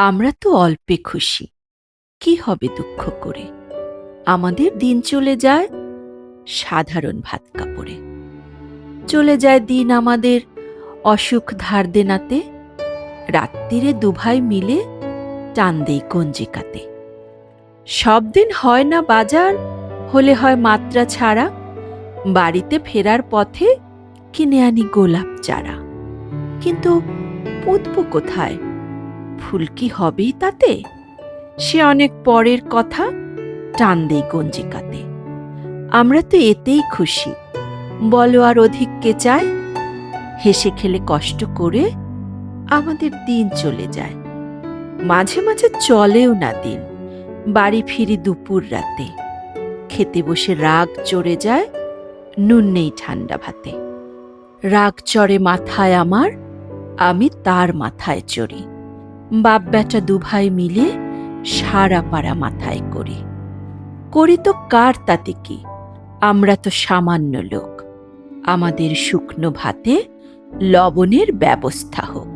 আমরা তো অল্পে খুশি, কি হবে দুঃখ করে। আমাদের দিন চলে যায় সাধারণ ভাত কাপড়ে। চলে যায় দিন আমাদের অসুখ ধার দেনাতে। রাত্তিরে দুভাই মিলে টান দেই কঞ্জিকাতে। সব দিন হয় না বাজার, হলে হয় মাত্রা ছাড়া। বাড়িতে ফেরার পথে কিনে আনি গোলাপ চারা। কিন্তু পুঁতব কোথায়? ফুল কি হবেই তাতে? সে অনেক পরের কথা, টান দেই গঞ্জিকাতে। আমরা তো এতেই খুশি, বলো আর অধিক কে চায়? হেসে খেলে কষ্ট করে আমাদের দিন চলে যায়। মাঝে মাঝে চলেও না দিন, বাড়ি ফিরি দুপুর রাতে। খেতে বসে রাগ চড়ে যায়, নুন নেই ঠান্ডা ভাতে। রাগ চড়ে মাথায় আমার, আমি তার মাথায় চড়ি। বাপ বেটা দুভাই মিলে সারা পাড়া মাথায় করি। করি তো কার তাতে কি, আমরা তো সামান্য লোক। আমাদের শুকনো ভাতে লবণের ব্যবস্থা হোক।